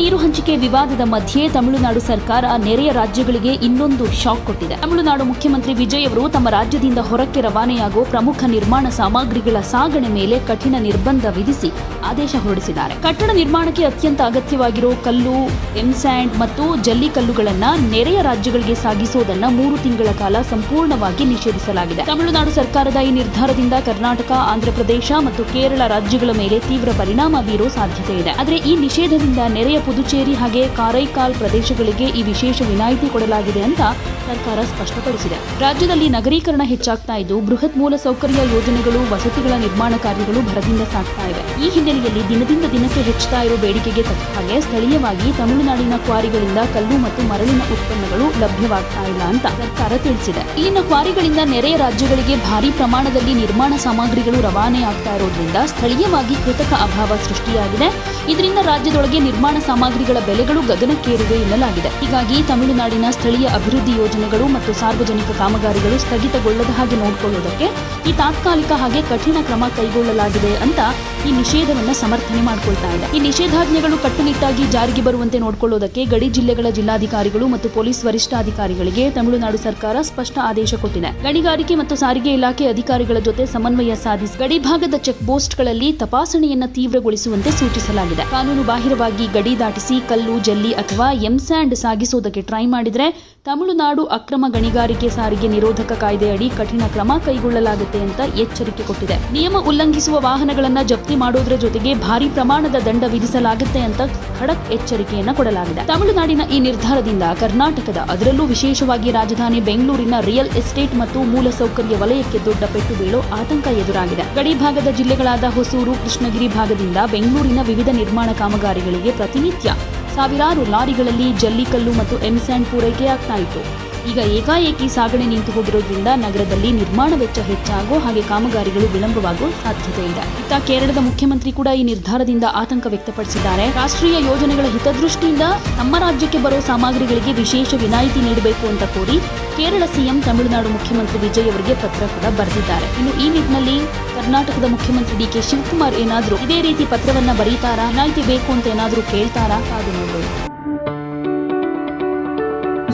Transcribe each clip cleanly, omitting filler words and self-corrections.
ನೀರು ಹಂಚಿಕೆ ವಿವಾದದ ಮಧ್ಯೆ ತಮಿಳುನಾಡು ಸರ್ಕಾರ ನೆರೆಯ ರಾಜ್ಯಗಳಿಗೆ ಇನ್ನೊಂದು ಶಾಕ್ ಕೊಟ್ಟಿದೆ. ತಮಿಳುನಾಡು ಮುಖ್ಯಮಂತ್ರಿ ವಿಜಯ್ ಅವರು ತಮ್ಮ ರಾಜ್ಯದಿಂದ ಹೊರಕ್ಕೆ ರವಾನೆಯಾಗುವ ಪ್ರಮುಖ ನಿರ್ಮಾಣ ಸಾಮಗ್ರಿಗಳ ಸಾಗಣೆ ಮೇಲೆ ಕಠಿಣ ನಿರ್ಬಂಧ ವಿಧಿಸಿ ಆದೇಶ ಹೊರಡಿಸಿದ್ದಾರೆ. ಕಟ್ಟಡ ನಿರ್ಮಾಣಕ್ಕೆ ಅತ್ಯಂತ ಅಗತ್ಯವಾಗಿರೋ ಕಲ್ಲು, ಎಂಸ್ಯಾಂಡ್ ಮತ್ತು ಜಲ್ಲಿ ಕಲ್ಲುಗಳನ್ನು ನೆರೆಯ ರಾಜ್ಯಗಳಿಗೆ ಸಾಗಿಸುವುದನ್ನು 3 ತಿಂಗಳ ಕಾಲ ಸಂಪೂರ್ಣವಾಗಿ ನಿಷೇಧಿಸಲಾಗಿದೆ. ತಮಿಳುನಾಡು ಸರ್ಕಾರದ ಈ ನಿರ್ಧಾರದಿಂದ ಕರ್ನಾಟಕ, ಆಂಧ್ರಪ್ರದೇಶ ಮತ್ತು ಕೇರಳ ರಾಜ್ಯಗಳ ಮೇಲೆ ತೀವ್ರ ಪರಿಣಾಮ ಬೀರೋ ಸಾಧ್ಯತೆ ಇದೆ. ಆದರೆ ಈ ನಿಷೇಧದಿಂದ ನೆರೆಯ ಪುದುಚೇರಿ ಹಾಗೆ ಕಾರೈಕಾಲ್ ಪ್ರದೇಶಗಳಿಗೆ ಈ ವಿಶೇಷ ವಿನಾಯಿತಿ ಕೊಡಲಾಗಿದೆ ಅಂತ ಸರ್ಕಾರ ಸ್ಪಷ್ಟಪಡಿಸಿದೆ. ರಾಜ್ಯದಲ್ಲಿ ನಗರೀಕರಣ ಹೆಚ್ಚಾಗ್ತಾ ಇದ್ದು ಬೃಹತ್ ಮೂಲಸೌಕರ್ಯ ಯೋಜನೆಗಳು, ವಸತಿಗಳ ನಿರ್ಮಾಣ ಕಾರ್ಯಗಳು ಭರದಿಂದ ಸಾಗ್ತಾ ಇವೆ. ಈ ಹಿನ್ನೆಲೆಯಲ್ಲಿ ದಿನದಿಂದ ದಿನಕ್ಕೆ ಹೆಚ್ಚುತ್ತಾ ಇರುವ ಬೇಡಿಕೆಗೆ ತಕ್ಕ ಹಾಗೆ ಸ್ಥಳೀಯವಾಗಿ ತಮಿಳುನಾಡಿನ ಕ್ವಾರಿಗಳಿಂದ ಕಲ್ಲು ಮತ್ತು ಮರಳಿನ ಉತ್ಪನ್ನಗಳು ಲಭ್ಯವಾಗ್ತಾ ಇಲ್ಲ ಅಂತ ಸರ್ಕಾರ ತಿಳಿಸಿದೆ. ಇಲ್ಲಿನ ಕ್ವಾರಿಗಳಿಂದ ನೆರೆಯ ರಾಜ್ಯಗಳಿಗೆ ಭಾರಿ ಪ್ರಮಾಣದಲ್ಲಿ ನಿರ್ಮಾಣ ಸಾಮಗ್ರಿಗಳು ರವಾನೆ ಆಗ್ತಾ ಇರೋದ್ರಿಂದ ಸ್ಥಳೀಯವಾಗಿ ಕೃತಕ ಅಭಾವ ಸೃಷ್ಟಿಯಾಗಿದೆ. ಇದರಿಂದ ರಾಜ್ಯದೊಳಗೆ ನಿರ್ಮಾಣ ಸಾಮಗ್ರಿಗಳ ಬೆಲೆಗಳು ಗಗನಕ್ಕೇರಿವೆ ಎನ್ನಲಾಗಿದೆ. ಹೀಗಾಗಿ ತಮಿಳುನಾಡಿನ ಸ್ಥಳೀಯ ಅಭಿವೃದ್ಧಿ ಯೋಜನೆಗಳು ಮತ್ತು ಸಾರ್ವಜನಿಕ ಕಾಮಗಾರಿಗಳು ಸ್ಥಗಿತಗೊಳ್ಳದ ಹಾಗೆ ನೋಡಿಕೊಳ್ಳುವುದಕ್ಕೆ ಈ ತಾತ್ಕಾಲಿಕ ಹಾಗೆ ಕಠಿಣ ಕ್ರಮ ಕೈಗೊಳ್ಳಲಾಗಿದೆ ಅಂತ ಈ ನಿಷೇಧವನ್ನು ಸಮರ್ಥನೆ ಮಾಡಿಕೊಳ್ತಾ ಇದೆ. ಈ ನಿಷೇಧಾಜ್ಞೆಗಳು ಕಟ್ಟುನಿಟ್ಟಾಗಿ ಜಾರಿಗೆ ಬರುವಂತೆ ನೋಡಿಕೊಳ್ಳುವುದಕ್ಕೆ ಗಡಿ ಜಿಲ್ಲೆಗಳ ಜಿಲ್ಲಾಧಿಕಾರಿಗಳು ಮತ್ತು ಪೊಲೀಸ್ ವರಿಷ್ಠಾಧಿಕಾರಿಗಳಿಗೆ ತಮಿಳುನಾಡು ಸರ್ಕಾರ ಸ್ಪಷ್ಟ ಆದೇಶ ಕೊಟ್ಟಿದೆ. ಗಣಿಗಾರಿಕೆ ಮತ್ತು ಸಾರಿಗೆ ಇಲಾಖೆ ಅಧಿಕಾರಿಗಳ ಜೊತೆ ಸಮನ್ವಯ ಸಾಧಿಸಿ ಗಡಿ ಭಾಗದ ಚೆಕ್ ಪೋಸ್ಟ್ಗಳಲ್ಲಿ ತಪಾಸಣೆಯನ್ನು ತೀವ್ರಗೊಳಿಸುವಂತೆ ಸೂಚಿಸಲಾಗಿದೆ. ಕಾನೂನು ಬಾಹಿರವಾಗಿ ಗಡಿ ದಾಟಿಸಿ ಕಲ್ಲು, ಜಲ್ಲಿ ಅಥವಾ ಎಂಸ್ಯಾಂಡ್ ಸಾಗಿಸುವುದಕ್ಕೆ ಟ್ರೈ ಮಾಡಿದರೆ ತಮಿಳುನಾಡು ಅಕ್ರಮ ಗಣಿಗಾರಿಕೆ ಸಾರಿಗೆ ನಿರೋಧಕ ಕಾಯ್ದೆಯಡಿ ಕಠಿಣ ಕ್ರಮ ಕೈಗೊಳ್ಳಲಾಗುತ್ತೆ ಅಂತ ಎಚ್ಚರಿಕೆ ಕೊಟ್ಟಿದೆ. ನಿಯಮ ಉಲ್ಲಂಘಿಸುವ ವಾಹನಗಳನ್ನು ಜಪ್ತಿ ಮಾಡೋದ್ರ ಜೊತೆಗೆ ಭಾರಿ ಪ್ರಮಾಣದ ದಂಡ ವಿಧಿಸಲಾಗುತ್ತೆ ಅಂತ ಖಡಕ್ ಎಚ್ಚರಿಕೆಯನ್ನು ಕೊಡಲಾಗಿದೆ. ತಮಿಳುನಾಡಿನ ಈ ನಿರ್ಧಾರದಿಂದ ಕರ್ನಾಟಕದ, ಅದರಲ್ಲೂ ವಿಶೇಷವಾಗಿ ರಾಜಧಾನಿ ಬೆಂಗಳೂರಿನ ರಿಯಲ್ ಎಸ್ಟೇಟ್ ಮತ್ತು ಮೂಲಸೌಕರ್ಯ ವಲಯಕ್ಕೆ ದೊಡ್ಡ ಪೆಟ್ಟು ಬೀಳೋ ಆತಂಕ ಎದುರಾಗಿದೆ. ಗಡಿ ಭಾಗದ ಜಿಲ್ಲೆಗಳಾದ ಹೊಸೂರು, ಕೃಷ್ಣಗಿರಿ ಭಾಗದಿಂದ ಬೆಂಗಳೂರಿನ ವಿವಿಧ ನಿರ್ಮಾಣ ಕಾಮಗಾರಿಗಳಿಗೆ ಪ್ರತಿನಿತ್ಯ ಸಾವಿರಾರು ಲಾರಿಗಳಲ್ಲಿ ಜಲ್ಲಿಕಲ್ಲು ಮತ್ತು ಎಂಸ್ಯಾಂಡ್ ಪೂರೈಕೆಯಾಗ್ತಾ ಇತ್ತು. ಈಗ ಏಕಾಏಕಿ ಸಾಗಣೆ ನಿಂತು ಹೋಗಿರೋದ್ರಿಂದ ನಗರದಲ್ಲಿ ನಿರ್ಮಾಣ ವೆಚ್ಚ ಹೆಚ್ಚಾಗೋ ಹಾಗೆ ಕಾಮಗಾರಿಗಳು ವಿಳಂಬವಾಗೋ ಸಾಧ್ಯತೆ ಇದೆ. ಇತ್ತ ಕೇರಳದ ಮುಖ್ಯಮಂತ್ರಿ ಕೂಡ ಈ ನಿರ್ಧಾರದಿಂದ ಆತಂಕ ವ್ಯಕ್ತಪಡಿಸಿದ್ದಾರೆ. ರಾಷ್ಟ್ರೀಯ ಯೋಜನೆಗಳ ಹಿತದೃಷ್ಟಿಯಿಂದ ನಮ್ಮ ರಾಜ್ಯಕ್ಕೆ ಬರೋ ಸಾಮಗ್ರಿಗಳಿಗೆ ವಿಶೇಷ ವಿನಾಯಿತಿ ನೀಡಬೇಕು ಅಂತ ಕೋರಿ ಕೇರಳ ಸಿಎಂ ತಮಿಳುನಾಡು ಮುಖ್ಯಮಂತ್ರಿ ವಿಜಯ್ ಅವರಿಗೆ ಪತ್ರ ಕೂಡ ಬರೆದಿದ್ದಾರೆ. ಇನ್ನು ಈ ನಿಟ್ಟಿನಲ್ಲಿ ಕರ್ನಾಟಕದ ಮುಖ್ಯಮಂತ್ರಿ ಡಿ.ಕೆ. ಶಿವಕುಮಾರ್ ಏನಾದರೂ ಇದೇ ರೀತಿ ಪತ್ರವನ್ನ ಬರೀತಾರಾ, ವಿನಾಯಿತಿ ಬೇಕು ಅಂತ ಏನಾದರೂ ಕೇಳ್ತಾರಾ, ಕಾದು ನೋಡೋಣ.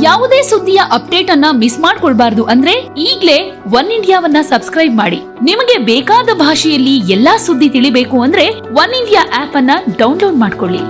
ಯಾವುದೇ ಸುದ್ದಿಯ ಅಪ್ಡೇಟ್ ಅನ್ನ ಮಿಸ್ ಮಾಡ್ಕೊಳ್ಬಾರ್ದು ಅಂದ್ರೆ ಈಗ್ಲೇ ಒನ್ ಇಂಡಿಯಾವನ್ನ ಸಬ್ಸ್ಕ್ರೈಬ್ ಮಾಡಿ. ನಿಮಗೆ ಬೇಕಾದ ಭಾಷೆಯಲ್ಲಿ ಎಲ್ಲಾ ಸುದ್ದಿ ತಿಳಿಬೇಕು ಅಂದ್ರೆ ಒನ್ ಇಂಡಿಯಾ ಆಪ್ ಅನ್ನ ಡೌನ್ಲೋಡ್ ಮಾಡ್ಕೊಳ್ಳಿ.